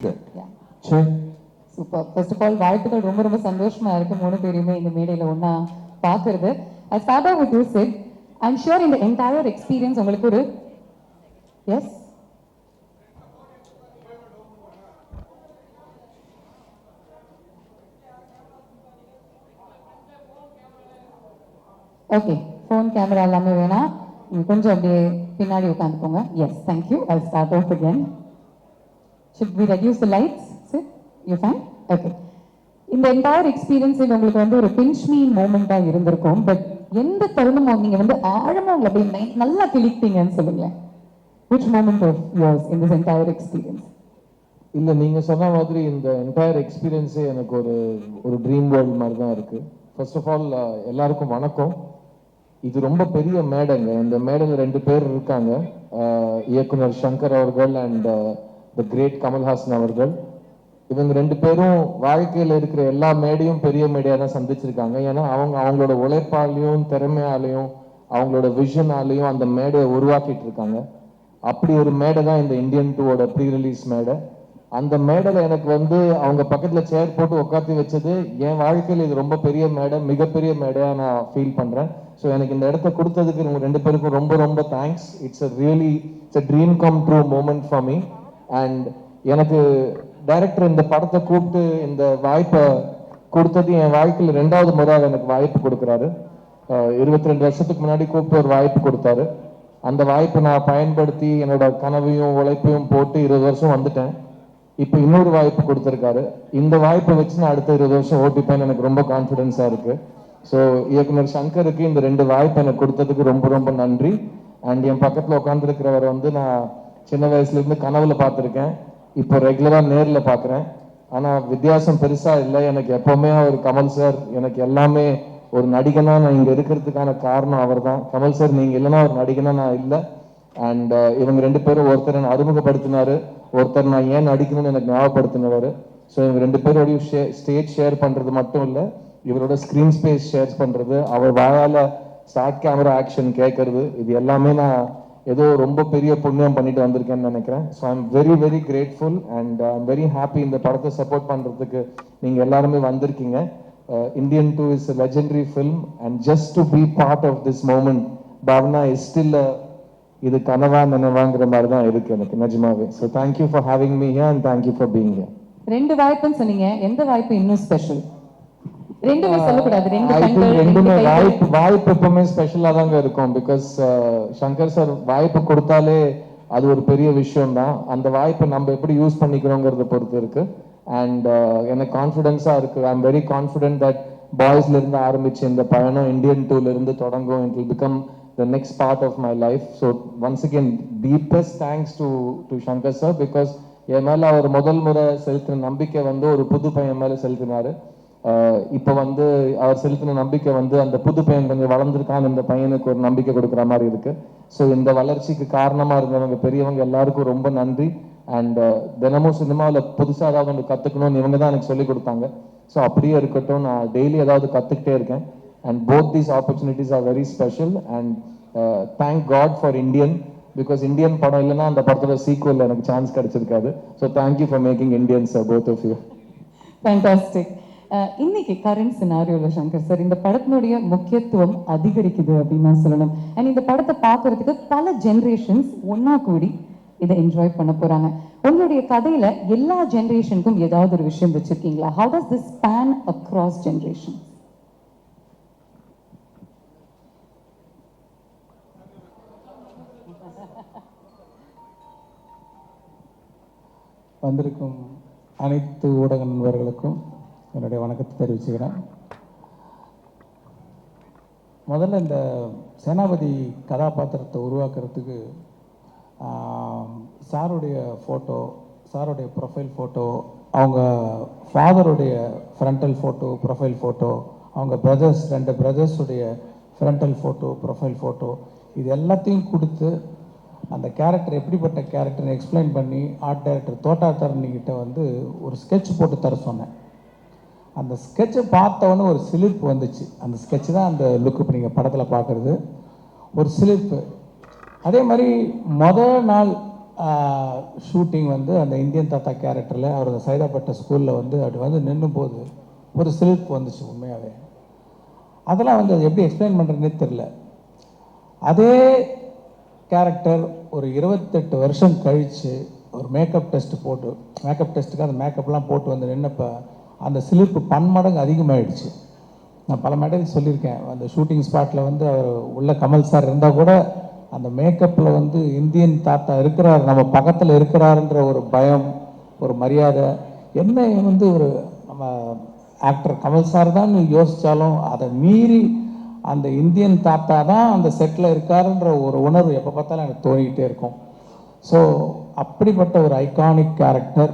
Super. First of all வாழ்த்துக்கள். ரொம்ப ரொம்ப சந்தோஷமா இருக்கு மூணு பேரையுமே இந்த மேடையில ஒண்ணா பார்க்கறது. I start off with you, Sid. I'm sure in the entire experience உங்களுக்கு ஒரு எஸ் ஓகே, ஃபோன் கேமரா எல்லாமே வேணாம், கொஞ்சம் அப்படியே பின்னாடி உட்காந்துக்கோங்க. Yes, thank you. I'll start off again. Should we reduce the lights? Sid, you fine? Okay. இந்த entire எக்ஸ்பீரியன்ஸில் உங்களுக்கு வந்து ஒரு பிஞ்ச் மீ மூமெண்ட்டாக இருந்திருக்கும். பட் எந்த தருணமும் நீங்கள் வந்து ஆழமாக உங்களை அப்படி நல்லா கிளிக்கிட்டீங்கன்னு சொல்லுங்களேன். Which moment of yours in this entire experience? இல்லை, நீங்கள் சொன்ன மாதிரி இந்த என்டையர் எக்ஸ்பீரியன்ஸே எனக்கு ஒரு ஒரு ட்ரீம் வேர்ல்டு மாதிரி தான் இருக்குது. ஃபர்ஸ்ட் ஆஃப் ஆல் எல்லாருக்கும் வணக்கம். இது ரொம்ப பெரிய மேடைங்க. இந்த மேடையில் ரெண்டு பேர் இருக்காங்க, இயக்குனர் சங்கர் அவர்கள் அண்ட் த கிரேட் கமல்ஹாசன் அவர்கள். இவங்க ரெண்டு பேரும் வாழ்க்கையில் இருக்கிற எல்லா மேடையும் பெரிய மேடையாக தான் சந்திச்சிருக்காங்க. ஏன்னா அவங்களோட உழைப்பாலையும் திறமையாலையும் அவங்களோட விஷனாலையும் அந்த மேடையை உருவாக்கிட்டு இருக்காங்க. அப்படி ஒரு மேடை தான் இந்த இந்தியன் 2 ப்ரீ ரிலீஸ் மேடை. அந்த மேடையில் எனக்கு வந்து அவங்க பக்கத்தில் சேர் போட்டு உட்காந்து வச்சது என் வாழ்க்கையில் இது ரொம்ப பெரிய மேடை, மிகப்பெரிய மேடையாக நான் ஃபீல் பண்ணுறேன். ஸோ எனக்கு இந்த இடத்த கொடுத்ததுக்கு இவங்க ரெண்டு பேருக்கும் ரொம்ப ரொம்ப thanks. It's a dream come true moment for me. And எனக்கு டைரக்டர் இந்த படத்தை கூப்பிட்டு இந்த வாய்ப்பை கொடுத்தது என் வாழ்க்கையில் 2வது முறை எனக்கு வாய்ப்பு கொடுக்குறாரு. 22 வருஷத்துக்கு முன்னாடி கூப்பிட்டு ஒரு வாய்ப்பு கொடுத்தாரு. அந்த வாய்ப்பை நான் பயன்படுத்தி என்னோட கனவையும் உழைப்பையும் போட்டு 20 வருஷம் வந்துட்டேன். இப்போ இன்னொரு வாய்ப்பு கொடுத்துருக்காரு. இந்த வாய்ப்பை வச்சு நான் அடுத்த 20 வருஷம் ஓட்டிப்பேன்னு எனக்கு ரொம்ப கான்ஃபிடென்ஸாக இருக்கு. ஸோ இயக்குனர் சங்கருக்கு இந்த 2 வாய்ப்பு எனக்கு கொடுத்ததுக்கு ரொம்ப ரொம்ப நன்றி. அண்ட் என் பக்கத்தில் உட்காந்துருக்கிறவர் வந்து நான் சின்ன வயசுலேருந்து கனவுல பார்த்துருக்கேன், இப்போ ரெகுலராக நேரில் பார்க்குறேன். ஆனால் வித்தியாசம் பெருசாக இல்லை. எனக்கு எப்போவுமே அவர் கமல் சார் எனக்கு எல்லாமே. ஒரு நடிகனா நான் இங்கே இருக்கிறதுக்கான காரணம் அவர் தான். கமல் சார் நீங்கள் இல்லைன்னா ஒரு நடிகனா நான் இல்லை. அண்ட் இவங்க ரெண்டு பேரும் ஒருத்தர் என்னை அறிமுகப்படுத்தினாரு, ஒருத்தர் நான் ஏன் நடிக்கணும்னு எனக்கு ஞாபகப்படுத்தினவர். ஸோ இவங்க ரெண்டு பேரோடையும் ஸ்டேஜ் ஷேர் பண்ணுறது மட்டும் இல்லை, இவரோட ஸ்க்ரீன் ஸ்பேஸ் ஷேர் பண்ணுறது, அவர் வாயால் ஸ்டார்ட் கேமரா ஆக்ஷன் கேட்கறது, இது எல்லாமே நான் ஏதோ ரொம்ப பெரிய புண்ணியம் பண்ணிட்டு வந்திருக்கேன்னு நினைக்கிறேன். So I am very very grateful and I am very happy இந்த படத்தை சப்போர்ட் பண்ணுறதுக்கு நீங்கள் எல்லாருமே வந்திருக்கீங்க. Indian 2 is a legendary film and just to be part of this moment, Bhavna is still இது கனவா நினைவாங்கிற மாதிரி தான் இருக்கு எனக்கு நிஜமாவே. So thank you for having me here and thank you for being here. 2 வாய்ப்புன்னு சொன்னீங்க, எந்த வாய்ப்பு இன்னும் ஸ்பெஷல்? ரெண்டுமே சொல்லக்கூடாது, ரெண்டுமே வாய்ப்பு எப்பவுமே ஸ்பெஷலாக தாங்க இருக்கும். பிகாஸ் சங்கர் சார் வாய்ப்பு கொடுத்தாலே அது ஒரு பெரிய விஷயம் தான். அந்த வாய்ப்பை நம்ம எப்படி யூஸ் பண்ணிக்கிறோங்கிறத பொறுத்து இருக்கு. அண்ட் எனக்கு கான்ஃபிடென்ஸாக இருக்கு. I am very confident that பாய்ஸ்லேருந்து ஆரம்பிச்சு இந்த பயணம் இந்தியன் 2லேருந்து தொடங்கும். It will become the next part of my life. So once again, deepest thanks to Shankar sir, because என் மேலே அவர் முதல் முறை செலுத்தின நம்பிக்கை வந்து ஒரு புது பையன் மேலே செலுத்தினாரு. இப்போ வந்து அவர் செலுத்தின நம்பிக்கை வந்து அந்த புது பையன் கொஞ்சம் வளர்ந்துருக்கான்னு இந்த பையனுக்கு ஒரு நம்பிக்கை கொடுக்குற மாதிரி இருக்கு. ஸோ இந்த வளர்ச்சிக்கு காரணமாக இருந்தவங்க பெரியவங்க எல்லாருக்கும் ரொம்ப நன்றி. அண்ட் தினமும் சினிமாவில் புதுசாக ஏதாவது ஒன்று கற்றுக்கணும்னு இவங்க தான் எனக்கு சொல்லிக் கொடுத்தாங்க. ஸோ அப்படியே இருக்கட்டும், நான் டெய்லி ஏதாவது கற்றுக்கிட்டே இருக்கேன். And both these opportunities are very special and thank God for Indian, because Indian படம் இல்லைன்னா அந்த படத்தோட சீக்வல் எனக்கு chance கிடைச்சிருக்காது. So thank you for making Indians, both of you. Fantastic. இன்னைக்கு கரண்ட் சினாரியோவில் சங்கர் சார் இந்த படத்தினுடைய முக்கியத்துவம் அதிகரிக்குது அப்படின்னு நான் சொல்லணும். அண்ட் இந்த படத்தை பார்க்கறதுக்கு பல ஜென்ரேஷன்ஸ் ஒன்னா கூடி இதை என்ஜாய் பண்ண போறாங்க. உங்களுடைய கதையில எல்லா ஜென்ரேஷனுக்கும் ஏதாவது ஒரு விஷயம் வச்சிருக்கீங்களா? How does this span across generations? வந்திருக்கும் அனைத்து ஊடக நண்பர்களுக்கும் என்னுடைய வணக்கத்தை தெரிவிச்சுக்கிறேன். முதல்ல இந்த சேனாபதி கதாபாத்திரத்தை உருவாக்குறதுக்கு சாருடைய ஃபோட்டோ, சாருடைய ப்ரொஃபைல் ஃபோட்டோ, அவங்க ஃபாதருடைய ஃப்ரண்டல் ஃபோட்டோ, ப்ரொஃபைல் ஃபோட்டோ, அவங்க பிரதர்ஸ் 2 பிரதர்ஸுடைய ஃப்ரண்டல் ஃபோட்டோ, ப்ரொஃபைல் ஃபோட்டோ, இது எல்லாத்தையும் கொடுத்து அந்த கேரக்டர் எப்படிப்பட்ட கேரக்டர்னு எக்ஸ்பிளைன் பண்ணி ஆர்ட் டைரக்டர் தோட்டா தரணிக்கிட்ட வந்து ஒரு ஸ்கெட்ச் போட்டு தர சொன்னேன். அந்த ஸ்கெட்சை பார்த்தவொன்னே ஒரு சிலிர்ப்பு வந்துச்சு. அந்த ஸ்கெட்ச் தான் அந்த லுக்கு இப்போ நீங்கள் படத்தில் பார்க்குறது, ஒரு சிலிர்ப்பு. அதே மாதிரி முதல் நாள் ஷூட்டிங் வந்து அந்த இந்தியன் தாத்தா கேரக்டரில் அவர் சைதாப்பேட்டை ஸ்கூலில் வந்து அப்படி வந்து நின்றும் போது ஒரு சிலிர்ப்பு வந்துச்சு உண்மையாகவே. அதெல்லாம் வந்து அது எப்படி எக்ஸ்பிளைன் பண்ணுறதுனே தெரில. அதே கேரக்டர் ஒரு 28 வருஷம் கழித்து ஒரு மேக்கப் டெஸ்ட்டுக்கு அந்த மேக்கப்லாம் போட்டு வந்து நின்னப்போ அந்த சிலிர்ப்பு பன்மடங்கு அதிகமாகிடுச்சு. நான் பல மேடையில் சொல்லியிருக்கேன், அந்த ஷூட்டிங் ஸ்பாட்டில் வந்து அவர் உள்ள கமல் சார் இருந்தால் கூட அந்த மேக்கப்பில் வந்து இந்தியன் தாத்தா இருக்கிறார், நம்ம பக்கத்தில் இருக்கிறாருன்ற ஒரு பயம், ஒரு மரியாதை, என்ன வந்து ஒரு நம்ம ஆக்டர் கமல் சார் தான் யோசித்தாலும் அதை மீறி அந்த இந்தியன் தாத்தா தான் அந்த செட்டில் இருக்காருன்ற ஒரு உணர்வு எப்போ பார்த்தாலும் எனக்கு தோணிக்கிட்டே இருக்கும். ஸோ அப்படிப்பட்ட ஒரு ஐகானிக் கேரக்டர்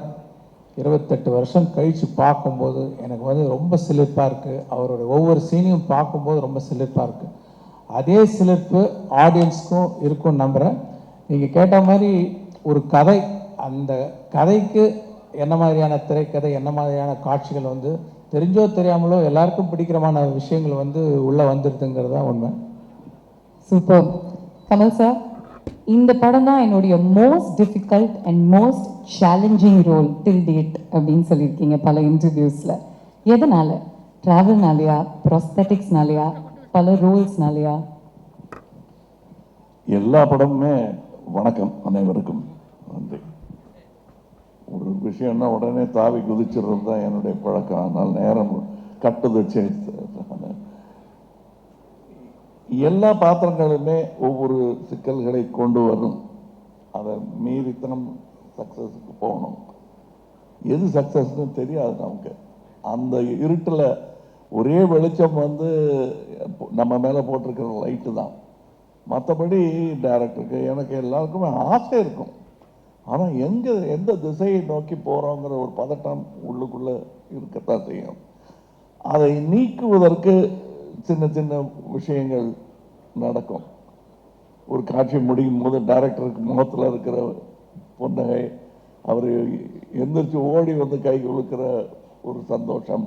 28 வருஷம் கழித்து பார்க்கும்போது எனக்கு வந்து ரொம்ப சிலிர்ப்பாக இருக்குது. அவருடைய ஒவ்வொரு சீனையும் பார்க்கும்போது ரொம்ப சிலிர்ப்பாக இருக்குது. அதே சிலிர்ப்பு ஆடியன்ஸ்க்கும் இருக்கும்னு நம்புகிறேன். நீங்கள் கேட்ட மாதிரி ஒரு கதை, அந்த கதைக்கு என்ன மாதிரியான திரைக்கதை, என்ன மாதிரியான காட்சிகள் வந்து தெரிஞ்சோ தெரியாமலோ எல்லாருக்கும் பிடிக்கிறமான விஷயங்கள் வந்து உள்ளே வந்துடுதுங்கிறது தான் உண்மை. சூப்பர். கமல் சார், இந்த படம் தான் என்னுடைய most difficult and most challenging role till date அப்படின்னு சொல்லியிருக்கீங்க பல இன்டர்வியூஸில். எதனால? ட்ராவல்னாலையா, ப்ராஸ்தட்டிக்ஸ்னாலையா, பல ரோல்ஸ்னாலையா? எல்லா படமுமே வணக்கம் அனைவருக்கும் நன்றி. ஒரு விஷயம்னா உடனே தாவி குதிச்சிடுறது தான் என்னுடைய பழக்கம். அதனால் நேரம் கட்டுது. எல்லா பாத்திரங்களுமே ஒவ்வொரு சிக்கல்களை கொண்டு வரும். அதை மீறித்தனம் சக்ஸஸுக்கு போகணும். எது சக்ஸஸ்ன்னு தெரியாது நமக்கு. அந்த இருட்டில் ஒரே வெளிச்சம் வந்து நம்ம மேலே போட்டிருக்கிற லைட்டு தான். மற்றபடி டைரக்டருக்கு எனக்கு எல்லாருக்குமே ஆசை இருக்கும். ஆனால் எந்த திசையை நோக்கி போகிறோங்கிற ஒரு பதட்டம் உள்ளுக்குள்ளே இருக்கத்தான் செய்யும். அதை நீக்குவதற்கு சின்ன சின்ன விஷயங்கள் நடக்கும். ஒரு காட்சி முடியும் போது டைரக்டருக்கு முகத்தில் இருக்கிற புன்னகை, அவர் எந்திரிச்சு ஓடி வந்து கை கொடுக்கிற ஒரு சந்தோஷம்,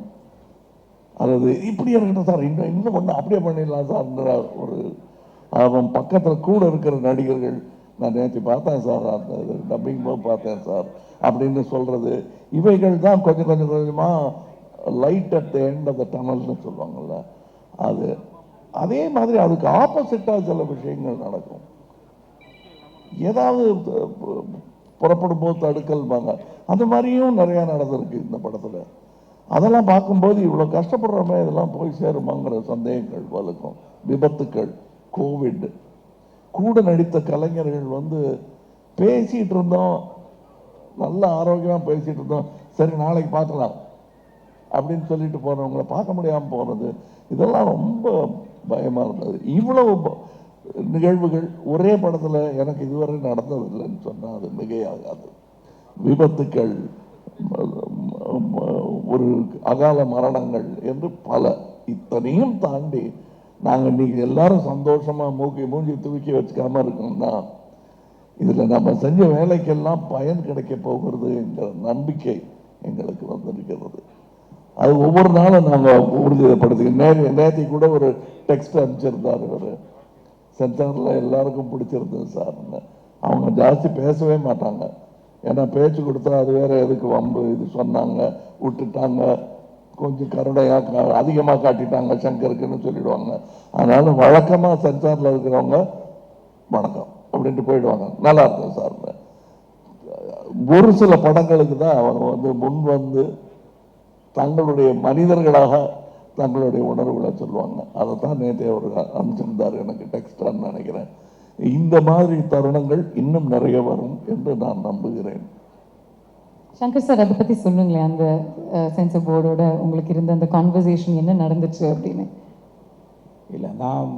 அதாவது இப்படி இருக்கட்டும் சார், இன்னும் ஒன்று அப்படியே பண்ணிடலாம் சார்ன்ற ஒரு, அவன் பக்கத்தில் கூட இருக்கிற நடிகர்கள், நான் நேற்று பார்த்தேன் சார், அந்த டப்பிங் போது பார்த்தேன் சார் அப்படின்னு சொல்கிறது, இவைகள் தான் கொஞ்சம் கொஞ்சமாக light at the end of the டனல்னு சொல்லுவாங்கள்ல, அது அதே மாதிரி அதுக்கு ஆப்போசிட்டாக சில விஷயங்கள் நடக்கும். ஏதாவது புறப்படும் போது தடுக்கல்பாங்க, அந்த மாதிரியும் நிறையா நடந்திருக்கு இந்த படத்தில். அதெல்லாம் பார்க்கும்போது இவ்வளோ கஷ்டப்படுறோமே, இதெல்லாம் போய் சேருமாங்கிற சந்தேகங்கள் வலுக்கும். விபத்துக்கள், கோவிட், கூட நடித்த கலைஞர்கள் வந்து பேசிகிட்டு இருந்தோம், நல்ல ஆரோக்கியமாக பேசிகிட்டு இருந்தோம், சரி நாளைக்கு பார்க்கலாம் அப்படின்னு சொல்லிட்டு போகிறவங்கள பார்க்க முடியாமல் போகிறது, இதெல்லாம் ரொம்ப பயமாக இருந்தது. இவ்வளவு நிகழ்வுகள் ஒரே படத்தில் எனக்கு இதுவரை நடந்ததில்லைன்னு சொன்னால் அது மிகையாகாது. விபத்துக்கள், ஒரு அகால மரணங்கள் என்று பல, இத்தனையும் தாண்டி நாங்கள் இன்னைக்கு எல்லாரும் சந்தோஷமாக மூஞ்சி தூக்கி வச்சுக்காம இருக்கோம்னா இதில் நம்ம செஞ்ச வேலைக்கெல்லாம் பயன் கிடைக்க போகிறது என்கிற நம்பிக்கை எங்களுக்கு வந்திருக்கிறது. அது ஒவ்வொரு நாளும் நாங்கள் உறுதிப்படுத்தி, நேற்று கூட ஒரு டெக்ஸ்ட் அனுப்பிச்சிருந்தார் இவர், சென்சாரில் எல்லாருக்கும் பிடிச்சிருந்தது சார்ன்னு. அவங்க ஜாஸ்தி பேசவே மாட்டாங்க, ஏன்னா பேச்சு கொடுத்தா அது வேற எதுக்கு வம்பு, இது சொன்னாங்க விட்டுட்டாங்க, கொஞ்சம் கருணையாக அதிகமாக காட்டிட்டாங்க சங்கருக்குன்னு சொல்லிடுவாங்க. அதனால வழக்கமாக சென்சாரில் இருக்கிறவங்க வணக்கம் அப்படின்ட்டு போயிடுவாங்க, நல்லா இருக்கும் சார். ஒரு சில படங்களுக்கு தான் அவங்க வந்து முன் வந்து தங்களுடைய மனிதர்களாக தங்களுடைய உணர்வுகளை சொல்லுவாங்க. அதை தான் நேற்று அவர் அனுப்பிச்சிருந்தார் எனக்கு டெக்ஸ்டான்னு நினைக்கிறேன். இந்த மாதிரி தருணங்கள் இன்னும் நிறைய வரும் என்று நான் நம்புகிறேன். சங்கர் சார், அதை பற்றி சொல்லுங்களேன். அந்த சென்சர் போர்டோட உங்களுக்கு இருந்த அந்த கான்வர்சேஷன் என்ன நடந்துச்சு அப்படின்னு. இல்லை, நான்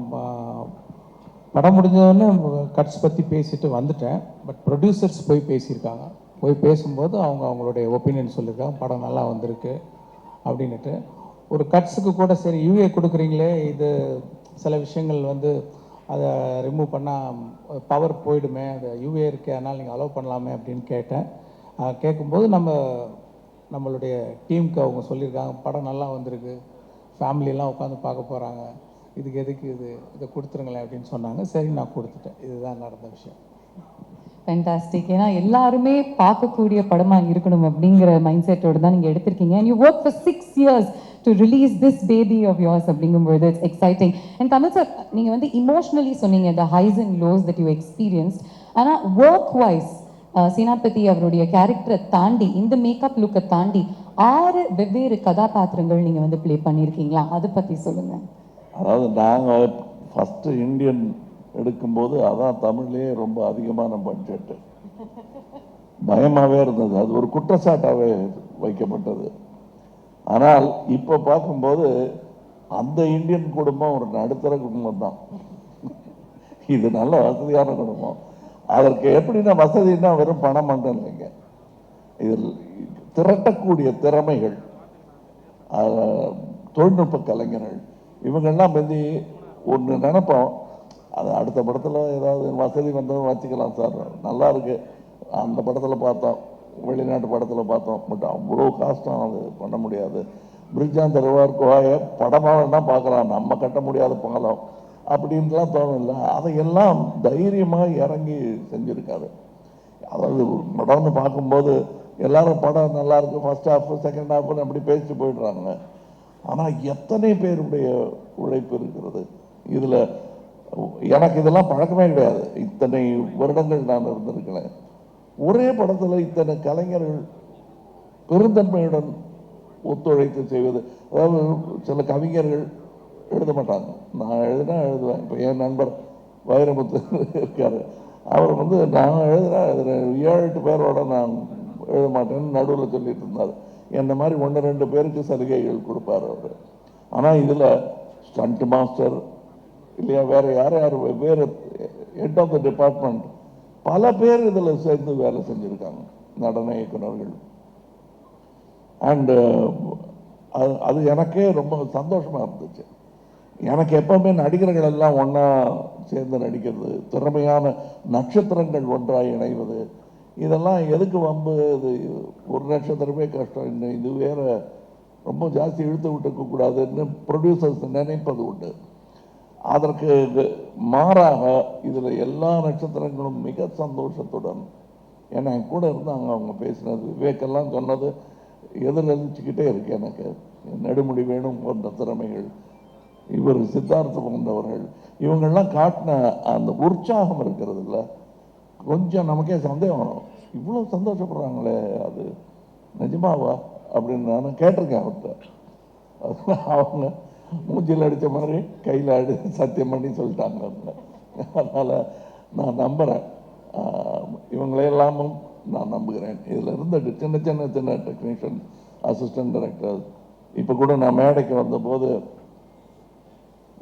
படம் முடிஞ்சோடனே கட்ஸ் பற்றி பேசிட்டு வந்துட்டேன். பட் ப்ரொடியூசர்ஸ் போய் பேசியிருக்காங்க. போய் பேசும்போது அவங்களுடைய ஒப்பீனியன் சொல்லியிருக்காங்க, படம் நல்லா வந்திருக்கு அப்படின்ட்டு. ஒரு கட்ஸுக்கு கூட சரி யூஏ கொடுக்குறீங்களே, இது சில விஷயங்கள் வந்து அதை ரிமூவ் பண்ணால் பவர் போயிடுமே, அது யூஏ இருக்குது அதனால் நீங்கள் அலோவ் பண்ணலாமே அப்படின்னு கேட்டேன். கேட்கும்போது நம்மளுடைய டீமுக்கு அவங்க சொல்லியிருக்காங்க, படம் நல்லா வந்திருக்கு, ஃபேமிலியெல்லாம் உட்காந்து பார்க்க போகிறாங்க, இதுக்கு எதுக்கு இதை கொடுத்துருங்களேன் அப்படின்னு சொன்னாங்க. சரி, நான் கொடுத்துட்டேன். இதுதான் நடந்த விஷயம். ஃபென்டாஸ்டிக். ஏன்னா எல்லாருமே பார்க்கக்கூடிய படமா இருக்கணும் அப்படிங்கிற மைண்ட் செட்டோட தான் நீங்க எடுத்திருக்கீங்க. And you worked for 6 years to release this baby of yours அப்படிங்கும்போது it's exciting. And Kamal sir, நீங்க வந்து emotionally சொன்னீங்க the highs and lows that you experienced. ஆனா work wise சேனாபதி அவருடைய கேரக்டரை தாண்டி இந்த மேக்கப் லுக்கை தாண்டி 6 வெவ்வேறு கதாபாத்திரங்கள் நீங்க வந்து ப்ளே பண்ணியிருக்கீங்களா? அதை பத்தி சொல்லுங்க. அதாவது நாங்கள் ஃபஸ்ட்டு இந்தியன் எடுக்கும்போது அதான் தமிழ்லேயே ரொம்ப அதிகமான பட்ஜெட்டு, பயமாகவே இருந்தது, அது ஒரு குற்றச்சாட்டாகவே வைக்கப்பட்டது. ஆனால் இப்போ பார்க்கும்போது அந்த இந்தியன் குடும்பம் ஒரு நடுத்தர குடும்பம் தான், இது நல்ல வசதியான குடும்பம். அதற்கு எப்படின்னா வசதின்னா வெறும் பணம் மட்டும் இல்லைங்க, இதில் திரட்டக்கூடிய திறமைகள், தொழில்நுட்ப கலைஞர்கள், இவங்கெல்லாம் வந்து ஒன்று நினைப்போம், அது அடுத்த படத்தில் ஏதாவது வசதி வந்ததும் வச்சுக்கலாம் சார், நல்லா இருக்கு, அந்த படத்தில் பார்த்தோம், வெளிநாட்டு படத்தில் பார்த்தோம், பட் அவ்வளோ காஸ்ட்டும் அது பண்ண முடியாது. பிரிட்ஜான் தருவார் கோய படமாக வேணால் பார்க்கலாம், நம்ம கட்ட முடியாத பாலம் அப்படின்லாம் தோணும்ல, அதையெல்லாம் தைரியமாக இறங்கி செஞ்சுருக்காரு. அதாவது படம்னு பார்க்கும்போது எல்லாரும் படம் நல்லா இருக்கு, ஃபர்ஸ்ட் ஹாஃப் செகண்ட் ஹாஃப்னு அப்படி பேசிட்டு போயிடுறாங்க. ஆனால் எத்தனை பேருடைய உழைப்பு இருக்கிறது இதில். எனக்கு இதெல்லாம் பழக்கமே கிடையாது, இத்தனை வருடங்கள் நான் இருந்திருக்கிறேன். ஒரே படத்தில் இத்தனை கலைஞர்கள் பெருந்தன்மையுடன் ஒத்துழைத்து செய்வது. அதாவது சில கவிஞர்கள் எழுத மாட்டாங்க, நான் எழுதினா எழுதுவேன். இப்போ என் நண்பர் வைரமுத்து இருக்கார், அவர் வந்து நான் எழுதுனா 7-8 பேரோட நான் எழுத மாட்டேன்னு நடுவில் சொல்லிட்டு இருந்தார். என்ன மாதிரி 1-2 பேருக்கு சலுகைகள் கொடுப்பார் அவர். ஆனால் இதில் ஸ்டண்ட் மாஸ்டர் இல்லையா, வேறு யார் வேறு ஹெட் ஆஃப் த டிபார்ட்மெண்ட் பல பேர் இதில் சேர்ந்து வேலை செஞ்சுருக்காங்க, நடன இயக்குநர்கள். அண்டு அது எனக்கே ரொம்ப சந்தோஷமாக இருந்துச்சு. எனக்கு எப்பவுமே நடிகர்கள் எல்லாம் ஒன்றா சேர்ந்து நடிக்கிறது, திறமையான நட்சத்திரங்கள் ஒன்றாக இணைவது, இதெல்லாம் எதுக்கு வம்பு? இது ஒரு நட்சத்திரமே கஷ்டம், இன்னும் இது வேற ரொம்ப ஜாஸ்தி இழுத்து விட்டுக்கூடாதுன்னு ப்ரொடியூசர்ஸ் நினைப்பது உண்டு. அதற்கு மாறாக இதில் எல்லா நட்சத்திரங்களும் மிக சந்தோஷத்துடன், ஏன்னா என் கூட இருந்தாங்க, அவங்க பேசினது விவேக்கெல்லாம் சொன்னது எதிர்நீச்சிக்கிட்டே இருக்கு எனக்கு. நெடுமுடி வேணும் போன்ற திறமைகள், இவர் சித்தார்த்தம் போன்றவர்கள், இவங்கெல்லாம் காட்டின அந்த உற்சாகம் இருக்கிறது இல்லை, கொஞ்சம் நமக்கே சந்தேகம் வரும், இவ்வளோ சந்தோஷப்படுறாங்களே அது நிஜமாவா அப்படின்னு நான் கேட்டிருக்கேன் அவர்கிட்ட. அவங்க மூஞ்சில் அடித்த மாதிரி கையில் சத்தியம் பண்ணி சொல்லிட்டாங்க. அதனால் நான் நம்புகிறேன், இவங்களையெல்லாமும் நான் நம்புகிறேன். இதில் இருந்த சின்ன டெக்னீஷியன், அசிஸ்டன்ட் டைரக்டர், இப்போ கூட நான் மேடைக்கு வந்தபோது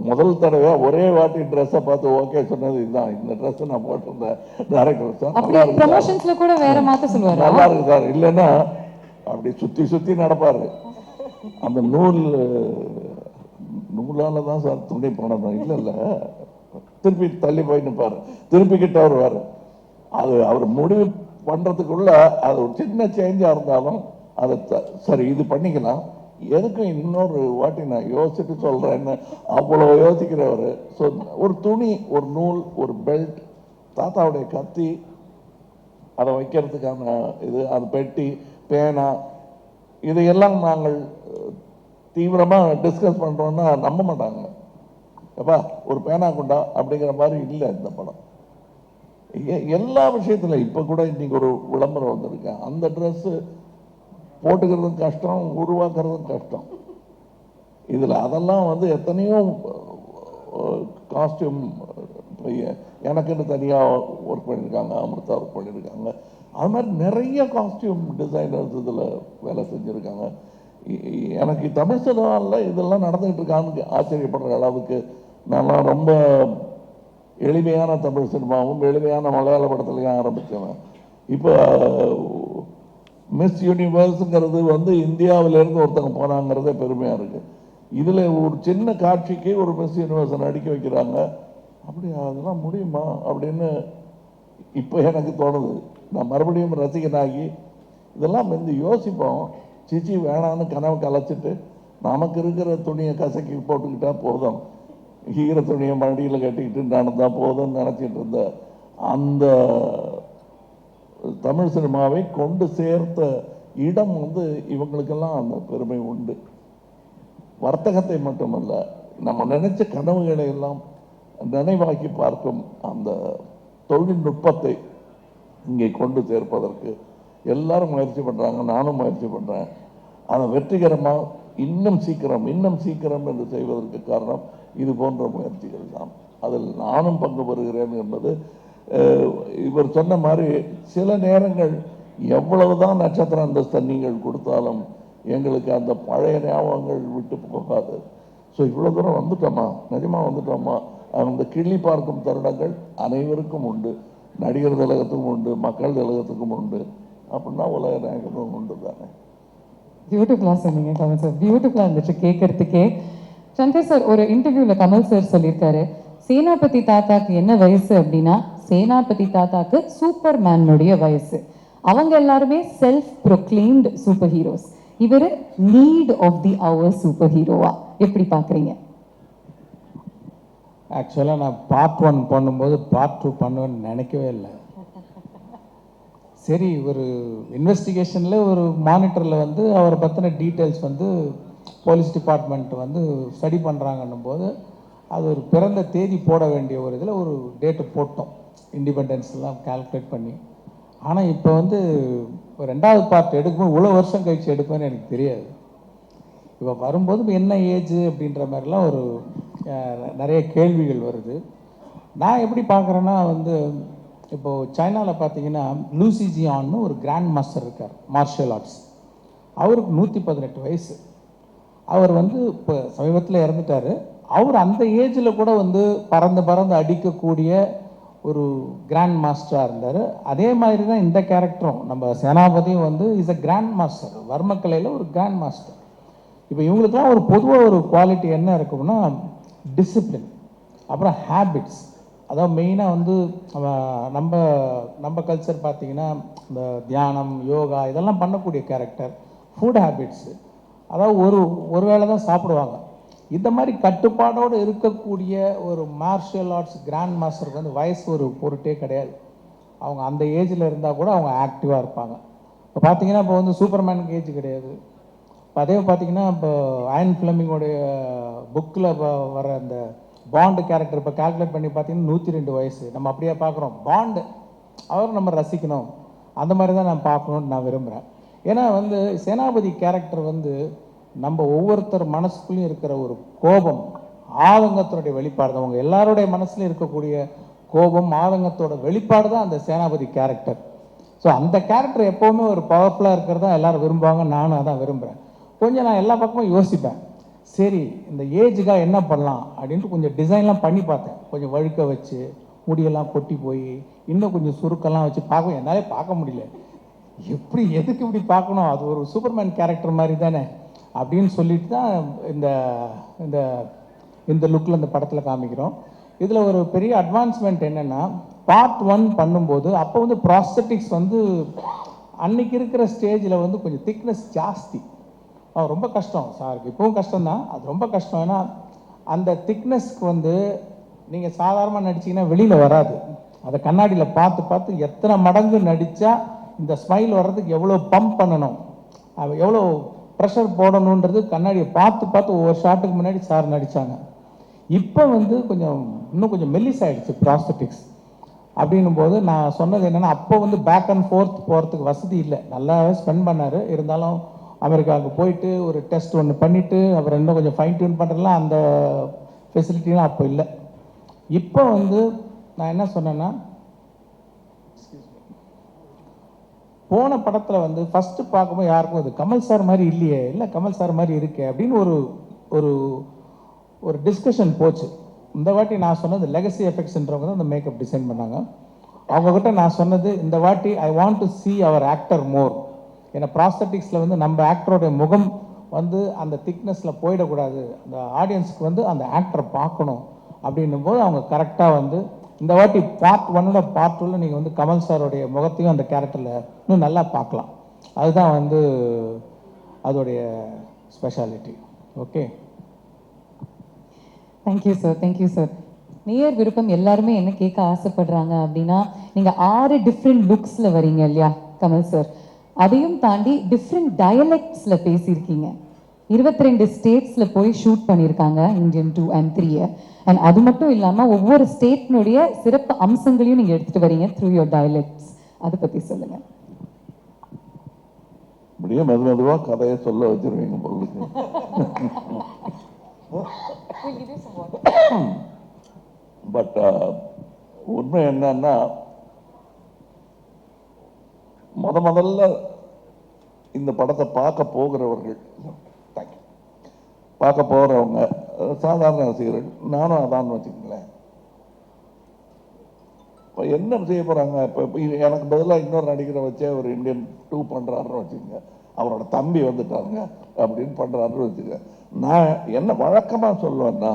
முதல் தடவையாக ஒரே வாட்டி ட்ரெஸ்ஸை பார்த்து ஓகே சொன்னது இதுதான், இந்த ட்ரெஸ் நான் போட்டிருந்தேன் டைரக்டர் சார், நல்லா இருக்கு, ப்ரமோஷன்ஸ்ல கூட வேற மாத்த சொல்லுவாரு, நல்லா இருக்கு சார், இல்லைன்னா அப்படி சுற்றி நடப்பார். அந்த நூலால தான் சார் துணி போனோம், இல்லை திருப்பி தள்ளி போய் நிற்பார், திருப்பி கிட்ட வருவார். அது அவர் முடிவு பண்ணுறதுக்குள்ள அது ஒரு சின்ன சேஞ்சாக இருந்தாலும் அதை சரி இது பண்ணிக்கலாம், எதுக்கும் இன்னொரு வாட்டி நான் யோசிச்சுட்டு சொல்கிறேன்னு அவ்வளோ யோசிக்கிறவர். ஸோ ஒரு துணி, ஒரு நூல், ஒரு பெல்ட், தாத்தாவுடைய கத்தி, அதை வைக்கிறதுக்கான இது, அது பெட்டி, பேனா, இதையெல்லாம் நாங்கள் தீவிரமாக டிஸ்கஸ் பண்ணுறோன்னா நம்ப மாட்டாங்க. எப்பா ஒரு பேனா கொண்டா அப்படிங்கிற மாதிரி இல்லை இந்த படம். எல்லா விஷயத்தில் இப்போ கூட இன்னைக்கு ஒரு விளம்பரம் வந்திருக்கேன், அந்த ட்ரெஸ்ஸு போட்டுக்கிறதும் கஷ்டம், உருவாக்குறதும் கஷ்டம். இதில் அதெல்லாம் வந்து எத்தனையோ காஸ்டியூம் எனக்குன்னு தனியாக ஒர்க் பண்ணியிருக்காங்க, அமிர்தா ஒர்க் பண்ணியிருக்காங்க, அது மாதிரி நிறைய காஸ்டியூம் டிசைனர்ஸ் இதில் வேலை செஞ்சுருக்காங்க. எனக்கு தமிழ் சினிமாவில் இதெல்லாம் நடந்துகிட்டு இருக்கான்னு ஆச்சரியப்படுற அளவுக்கு நான் ரொம்ப எளிமையான தமிழ் சினிமாவும் எளிமையான மலையாள படத்துலையும் ஆரம்பித்தவன். இப்போ மிஸ் யூனிவர்ஸுங்கிறது வந்து இந்தியாவிலேருந்து ஒருத்தவங்க போனாங்கிறதே பெருமையாக இருக்குது. இதில் ஒரு சின்ன காட்சிக்கு ஒரு மிஸ் யூனிவர்ஸை நடிக்க வைக்கிறாங்க, அப்படி அதெல்லாம் முடியுமா அப்படின்னு இப்போ எனக்கு தோணுது. நான் மறுபடியும் ரசிகனாகி இதெல்லாம் வந்து யோசிப்போம், சிச்சி வேணான்னு கனவு கலைச்சிட்டு நமக்கு இருக்கிற துணியை கசக்கி போட்டுக்கிட்டா போதும், ஈர துணியை மடியில் கட்டிக்கிட்டு நடந்தால் போதும்னு நினச்சிட்டு இருந்த அந்த தமிழ் சினிமாவை கொண்டு சேர்த்த இடம் வந்து இவங்களுக்கெல்லாம் அந்த பெருமை உண்டு. வர்த்தகத்தை மட்டுமல்ல, நம்ம நினைச்ச கனவுகளை எல்லாம் நினைவாக்கி பார்க்கும் அந்த தொழில்நுட்பத்தை இங்கே கொண்டு சேர்ப்பதற்கு எல்லாரும் முயற்சி பண்ணுறாங்க, நானும் முயற்சி பண்ணுறேன். அதை வெற்றிகரமாக இன்னும் சீக்கிரம் என்று செய்வதற்கு காரணம் இது போன்ற முயற்சிகள் தான். அதில் நானும் பங்கு பெறுகிறேன் என்பது இவர் சொன்ன மாதிரி சில நேரங்கள் எவ்வளவுதான் நட்சத்திர அந்தஸ்தை நீங்கள் கொடுத்தாலும் எங்களுக்கு அந்த பழைய ஞாபகங்கள் விட்டு போகாது. ஸோ இவ்வளோ தூரம் வந்துட்டோமா, நிஜமாக வந்துட்டோமா, அந்த கிள்ளி பார்க்கும் தருணங்கள் அனைவருக்கும் உண்டு. நடிகர் திலகத்துக்கும் உண்டு, மக்கள் திலகத்துக்கும் உண்டு, அப்படின்னா உலக நாயகத்துக்கும் உண்டு தானே. பியூட்டிஃபுல்லாக சொன்னீங்க கமல் சார், பியூட்டிஃபுல்லாக இருந்துச்சு கேட்கறதுக்கே. சங்கர் சார் ஒரு இன்டர்வியூவில் கமல் சார் சொல்லியிருக்காரு, சேனாபதி தாத்தாக்கு என்ன வயசு அப்படின்னா சேனாபதி தாத்தாக்கு சூப்பர்மேனுடைய வயசு. அவங்க எல்லாருமே செல்ஃப் ப்ரொக்ளைம்டு சூப்பர் ஹீரோஸ். இவர் need of the hour super ஹீரோவா எப்படி பார்க்குறீங்க? ஆக்சுவலாக நான் பார்ட் 1 பண்ணும்போது பார்ட் 2 பண்ணுவேன்னு நினைக்கவே இல்லை. சரி, ஒரு இன்வெஸ்டிகேஷனில் ஒரு மானிட்டரில் வந்து அவரை பற்றின டீட்டெயில்ஸ் வந்து போலீஸ் டிபார்ட்மெண்ட் வந்து ஸ்டடி பண்ணுறாங்கன்னும் போது அது ஒரு பிறந்த தேதி போட வேண்டிய ஒரு இதில் ஒரு டேட்டு போட்டோம், இண்டிபெண்டன்ஸ்லாம் கால்குலேட் பண்ணி. ஆனால் இப்போ வந்து ஒரு 2வது பார்ட் எடுக்கும்போது இவ்வளோ வருஷம் கழிச்சு எடுப்பேன்னு எனக்கு தெரியாது. இப்போ வரும்போது என்ன ஏஜ் அப்படின்ற மாதிரிலாம் ஒரு நிறைய கேள்விகள் வருது. நான் எப்படி பார்க்குறேன்னா வந்து இப்போது சைனாவில் பார்த்தீங்கன்னா லூசி ஜியான்னு ஒரு கிராண்ட் மாஸ்டர் இருக்கார் மார்ஷியல் ஆர்ட்ஸ். அவருக்கு 118 வயசு. அவர் வந்து இப்போ சமீபத்தில் இறந்துட்டார். அவர் அந்த ஏஜில் கூட வந்து பறந்து அடிக்கக்கூடிய ஒரு கிராண்ட் மாஸ்டராக இருந்தார். அதே மாதிரி தான் இந்த கேரக்டரும் நம்ம சேனாபதியும் வந்து இஸ் அ கிராண்ட் மாஸ்டர், வர்மக்கலையில் ஒரு கிராண்ட் மாஸ்டர். இப்போ இவங்களுக்குலாம் ஒரு பொதுவாக ஒரு குவாலிட்டி என்ன இருக்கும்னா டிசிப்ளின், அப்புறம் ஹேபிட்ஸ். அதாவது மெயினாக வந்து நம்ம கல்ச்சர் பார்த்திங்கன்னா இந்த தியானம், யோகா இதெல்லாம் பண்ணக்கூடிய கேரக்டர். ஃபுட் ஹேபிட்ஸு, அதாவது ஒரு வேளை தான் சாப்பிடுவாங்க. இந்த மாதிரி கட்டுப்பாடோடு இருக்கக்கூடிய ஒரு மார்ஷியல் ஆர்ட்ஸ் கிராண்ட் மாஸ்டருக்கு வந்து வயசு ஒரு பொருட்டே கிடையாது. அவங்க அந்த ஏஜில் இருந்தால் கூட அவங்க ஆக்டிவாக இருப்பாங்க. இப்போ பார்த்தீங்கன்னா இப்போ வந்து சூப்பர்மேனுக்கு ஏஜ் கிடையாது. இப்போ அதே பார்த்தீங்கன்னா இப்போ அயன் ஃபிளமிங்கோடைய புக்கில் வர அந்த பாண்டு கேரக்டர் இப்போ கால்குலேட் பண்ணி பார்த்தீங்கன்னா 102 வயசு. நம்ம அப்படியே பார்க்குறோம். பாண்டு அவரை நம்ம ரசிக்கணும், அந்த மாதிரி தான் நான் பார்க்கணுன்னு நான் விரும்புகிறேன். ஏன்னா வந்து சேனாபதி கேரக்டர் வந்து நம்ம ஒவ்வொருத்தர் மனசுக்குள்ளேயும் இருக்கிற ஒரு கோபம், ஆதங்கத்தினுடைய வெளிப்பாடு தான். அவங்க எல்லாருடைய மனசுலையும் இருக்கக்கூடிய கோபம், ஆதங்கத்தோட வெளிப்பாடு தான் அந்த சேனாபதி கேரக்டர். ஸோ அந்த கேரக்டர் எப்போவுமே ஒரு பவர்ஃபுல்லாக இருக்கிறதா எல்லாரும் விரும்புவாங்க, நானும் அதான் விரும்புகிறேன். கொஞ்சம் நான் எல்லா பக்கமும் யோசிப்பேன், சரி இந்த ஏஜுக்காக என்ன பண்ணலாம் அப்படின்ட்டு கொஞ்சம் டிசைன்லாம் பண்ணி பார்த்தேன். கொஞ்சம் வழுக்க வச்சு, முடியெல்லாம் கொட்டி போய், இன்னும் கொஞ்சம் சுருக்கெல்லாம் வச்சு பார்க்க என்னாலே பார்க்க முடியல. எப்படி எதுக்கு இப்படி பார்க்கணும், அது ஒரு சூப்பர்மேன் கேரக்டர் மாதிரி தானே அப்படின்னு சொல்லிட்டு தான் இந்த இந்த இந்த லுக்கில் இந்த படத்தில் காமிக்கிறோம். இதில் ஒரு பெரிய அட்வான்ஸ்மெண்ட் என்னென்னா, பார்ட் 1 பண்ணும்போது அப்போ வந்து ப்ராஸ்தட்டிக்ஸ் வந்து அன்னைக்கு இருக்கிற ஸ்டேஜில் வந்து கொஞ்சம் திக்னஸ் ஜாஸ்தி. ரொம்ப கஷ்டம் சாருக்கு, இப்போவும் கஷ்டம்தான், அது ரொம்ப கஷ்டம். ஏன்னா அந்த திக்னஸ்க்கு வந்து நீங்கள் சாதாரணமாக நடிச்சிங்கன்னா வெளியில் வராது. அதை கண்ணாடியில் பார்த்து எத்தனை மடங்கு நடித்தா இந்த ஸ்மைல் வர்றதுக்கு எவ்வளோ பம்ப் பண்ணணும், எவ்வளோ ப்ரெஷர் போடணுன்றது கண்ணாடியை பார்த்து ஒவ்வொரு ஷாட்டுக்கு முன்னாடி சார் நடித்தாங்க. இப்போ வந்து இன்னும் கொஞ்சம் மெல்லிஸ் ஆகிடுச்சு ப்ராஸ்தட்டிக்ஸ். அப்படின்னும் போது நான் சொன்னது என்னென்னா, அப்போ வந்து பேக் அண்ட் ஃபோர்த் போகிறதுக்கு வசதி இல்லை. நல்லா ஸ்பெண்ட் பண்ணார். இருந்தாலும் அமெரிக்காவுக்கு போயிட்டு ஒரு டெஸ்ட் ஒன்று பண்ணிவிட்டு அப்புறம் இன்னும் கொஞ்சம் ஃபைன் டியூன் பண்ணுறதுலாம் அந்த ஃபெசிலிட்டிலாம் அப்போ இல்லை. இப்போ வந்து நான் என்ன சொன்னேன்னா, போன படத்தில் வந்து ஃபஸ்ட்டு பார்க்கும்போது யாருக்கும் அது கமல் சார் மாதிரி இல்லையே, இல்லை கமல் சார் மாதிரி இருக்கே அப்படின்னு ஒரு ஒரு டிஸ்கஷன் போச்சு. இந்த வாட்டி நான் சொன்னது லெகசி எஃபெக்ட்ஸ்ன்றவங்க தான் இந்த மேக்கப் டிசைன் பண்ணாங்க. அவங்கக்கிட்ட நான் சொன்னது, இந்த வாட்டி I want to see our actor more. ஏன்னா ப்ராஸ்தட்டிக்ஸில் வந்து நம்ம ஆக்டரோடைய முகம் வந்து அந்த திக்னஸில் போயிடக்கூடாது, அந்த ஆடியன்ஸுக்கு வந்து அந்த ஆக்டரை பார்க்கணும். அப்படின்னும் போது அவங்க கரெக்டாக வந்து இந்த வாட்டி பார்ட் 1 பார்ட் 2 நீங்கள் வந்து கமல் சாரோடைய முகத்தையும் அந்த கேரக்டரில் இன்னும் நல்லா பார்க்கலாம். அதுதான் வந்து அதோடைய speciality. Okay, thank you sir, thank you sir. நேயர் விருப்பம் எல்லாருமே என்ன கேட்க ஆசைப்படுறாங்க அப்படின்னா, நீங்க 6 டிஃப்ரெண்ட் லுக்ஸ்ல வரீங்க இல்லையா கமல் சார்? அதையும் தாண்டி டிஃப்ரெண்ட் டயலெக்ட்ஸ்ல பேசியிருக்கீங்க. 22 ஸ்டேட்ஸ்ல போய் ஷூட் பண்ணியிருக்காங்க இந்தியன் 2 and 3. அண்ட் அது மட்டும் இல்லாம ஒவ்வொரு ஸ்டேட்னுடைய சிறப்பு அம்சங்களையும் நீங்க எடுத்துட்டு வரீங்க த்ரூ யோர் டயலெக்ட்ஸ். அதை பத்தி சொல்லுங்க. இப்படியே மெதுவா கதையை சொல்ல வச்சிருவீங்க பொருளுக்கு. பட் உண்மை என்னன்னா, முதல்ல இந்த படத்தை பார்க்க போகிறவர்கள், பார்க்க போகிறவங்க சாதாரண ரசிகர்கள், நானும் அதான் வச்சுக்கங்களேன். இப்போ என்ன செய்ய போகிறாங்க? இப்போ எனக்கு பதிலாக இன்னொரு நடிகரை வச்சே ஒரு இந்தியன் 2 பண்ணுறாருன்னு வச்சுக்கோங்க, அவரோட தம்பி வந்துட்டாங்க அப்படின்னு பண்ணுறாருன்னு வச்சுக்க. நான் என்ன வழக்கமாக சொல்லுவேன்னா,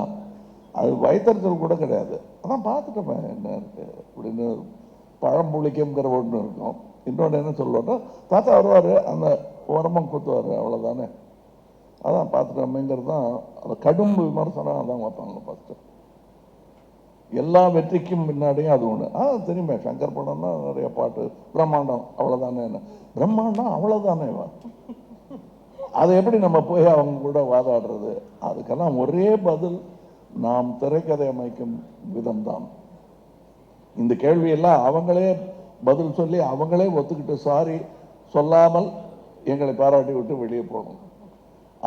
அது வயிற்றுச்சல் கூட கிடையாது. அதான் பார்த்துட்டேன் என்ன இருக்கு அப்படின்னு. பழம்புளிக்குங்கிற ஒன்று இருக்கும். இன்னொன்று என்ன சொல்லுவேன்னா, தாத்தா வருவார், அந்த உரமம் குத்துவார், அவ்வளோதானே. அதான் பார்த்துட்டோமேங்கிறது தான். அந்த கடும் விமர்சனம் அதான் வைப்பாங்க ஃபஸ்ட்டு. எல்லா வெற்றிக்கும் முன்னாடியும் அது ஒன்று. தெரியுமே, சங்கர் படம்னா நிறைய பாட்டு, பிரம்மாண்டம் அவ்வளோதானே. என்ன பிரம்மாண்டம் அவ்வளோதானே? அதை எப்படி நம்ம போய் அவங்க கூட வாதாடுறது? அதுக்கெல்லாம் ஒரே பதில், நாம் திரைக்கதை அமைக்கும் விதம்தான். இந்த கேள்வியெல்லாம் அவங்களே பதில் சொல்லி அவங்களே ஒத்துக்கிட்டு சாரி சொல்லாமல் எங்களை பாராட்டி விட்டு வெளியே போகணும்.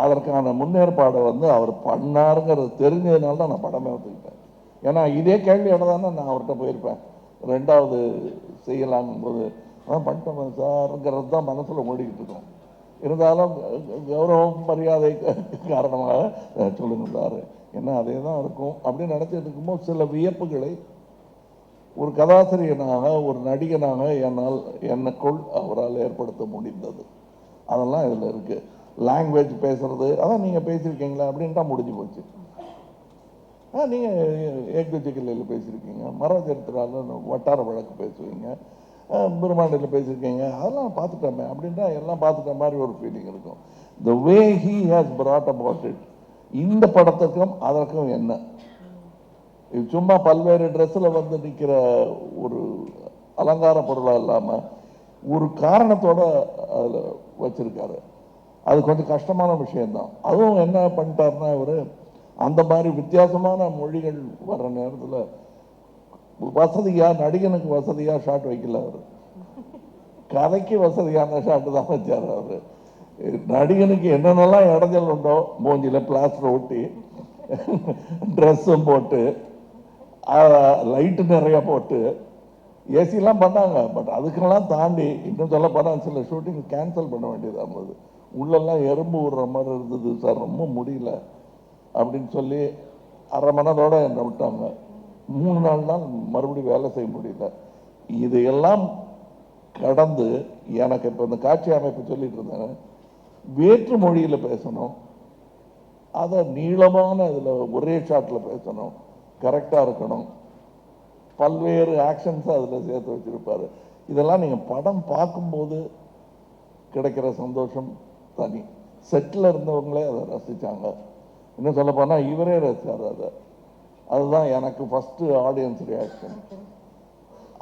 அதற்கான முன்னேற்பாடை அவர் பண்ணாருங்கிறது தெரிஞ்சதுனால தான் நான் படமே ஒத்துக்கிட்டேன். ஏன்னா இதே கேள்வியோட தானே நான் அவர்கிட்ட போயிருப்பேன். 2வது செய்யலாங்கும் போது பண்ணிட்டோம் சாருங்கிறது தான் மனசில் ஓடிக்கிட்டு இருக்கோம். இருந்தாலும் கௌரவம் மரியாதை காரணமாக சொல்லுங்க சார், என்ன அதே தான் இருக்கும் அப்படின்னு நினச்சிட்டு இருக்கும்போது சில வியப்புகளை ஒரு கதாசிரியனாக, ஒரு நடிகனாக எனக்குள் அவரால் ஏற்படுத்த முடிந்தது. அதெல்லாம் இதில் இருக்குது. லாங்குவேஜ் பேசுறது, அதான் நீங்கள் பேசியிருக்கீங்களா அப்படின்ட்டா முடிஞ்சு போச்சு. நீங்கள் ஏக்தஜிக்கல்லையில் பேசியிருக்கீங்க, மரச்சரித்திரால வட்டார வழக்கு பேசுவீங்க, பிரம்மாண்டில் பேசியிருக்கீங்க, அதெல்லாம் பார்த்துட்டோமே அப்படின்ட்டா எல்லாம் பார்த்துட்ட மாதிரி ஒரு ஃபீலிங் இருக்கும். The way he has brought about it, இந்த படத்துக்கும் அதற்கும் என்ன, இது சும்மா பல்வேறு ட்ரெஸ்ஸில் நிற்கிற ஒரு அலங்கார பொருளாக இல்லாமல் ஒரு காரணத்தோட அதில் வச்சிருக்காரு. அது கொஞ்சம் கஷ்டமான விஷயம்தான். அதுவும் என்ன பண்ணிட்டாருன்னா, இவர் அந்த மாதிரி வித்தியாசமான மொழிகள் வர்ற நேரத்தில் வசதியாக, நடிகனுக்கு வசதியாக ஷாட் வைக்கல அவர், கதைக்கு வசதியான ஷாட்டு தான் வச்சார் அவர். நடிகனுக்கு என்னென்னலாம் இடைஞ்சல் உண்டோ, மூஞ்சியில் பிளாஸ்டர் ஒட்டி, ட்ரெஸ்ஸும் போட்டு, லைட்டு நிறையா போட்டு, ஏசிலாம் பண்ணாங்க. பட் அதுக்கெல்லாம் தாண்டி இன்னும் சொல்ல போனால் சில ஷூட்டிங் கேன்சல் பண்ண வேண்டியதாக இருந்தது. உள்ளெல்லாம் எறும்பு விடுற மாதிரி இருந்தது சார், ரொம்ப முடியல அப்படின்னு சொல்லி அரை மணத்தோடு என்னை விட்டாங்க. 3-4 நாள் மறுபடியும் வேலை செய்ய முடியல. இதையெல்லாம் கடந்து எனக்கு இப்போ இந்த காட்சி அமைப்பு சொல்லிட்டு இருந்தேன், வேற்று மொழியில் பேசணும், அதை நீளமான இதில் ஒரே ஷாட்டில் பேசணும், கரெக்டாக இருக்கணும், பல்வேறு ஆக்ஷன்ஸை அதில் சேர்த்து வச்சுருப்பார். இதெல்லாம் நீங்கள் படம் பார்க்கும்போது கிடைக்கிற சந்தோஷம் தனி. செட்டில் இருந்தவங்களே அதை ரசித்தாங்க. இன்னும் சொல்ல போனால் இவரே ரசித்தார் அதை. அதுதான் எனக்கு ஃபஸ்ட்டு ஆடியன்ஸ் ரியாக்ஷன்.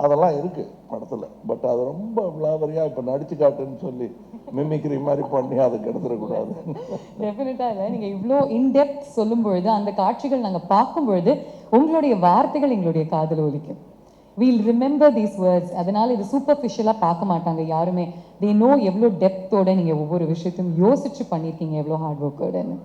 அதெல்லாம் இருக்குது படத்தில். பட் அது ரொம்ப விளாவரியாக இப்போ நடிச்சு காட்டுன்னு சொல்லி மிமிக்ரி மாதிரி பண்ணி அதை கெடுத்துடக்கூடாது. டெஃபினட்டாக இல்லை, நீங்கள் இவ்வளோ இன்டெப்த் சொல்லும் பொழுது, அந்த காட்சிகள் நாங்கள் பார்க்கும் பொழுது உங்களுடைய வார்த்தைகள் எங்களுடைய காதில் ஒலிக்கும். We'll remember these words. அதனால் இது சூப்பர்ஃபிஷியலாக பார்க்க மாட்டாங்க யாருமே. தே நோ எவ்வளோ டெப்த்தோட நீங்கள் ஒவ்வொரு விஷயத்தையும் யோசிச்சு பண்ணியிருக்கீங்க, எவ்வளோ ஹார்ட் ஒர்க்கோடன்னு.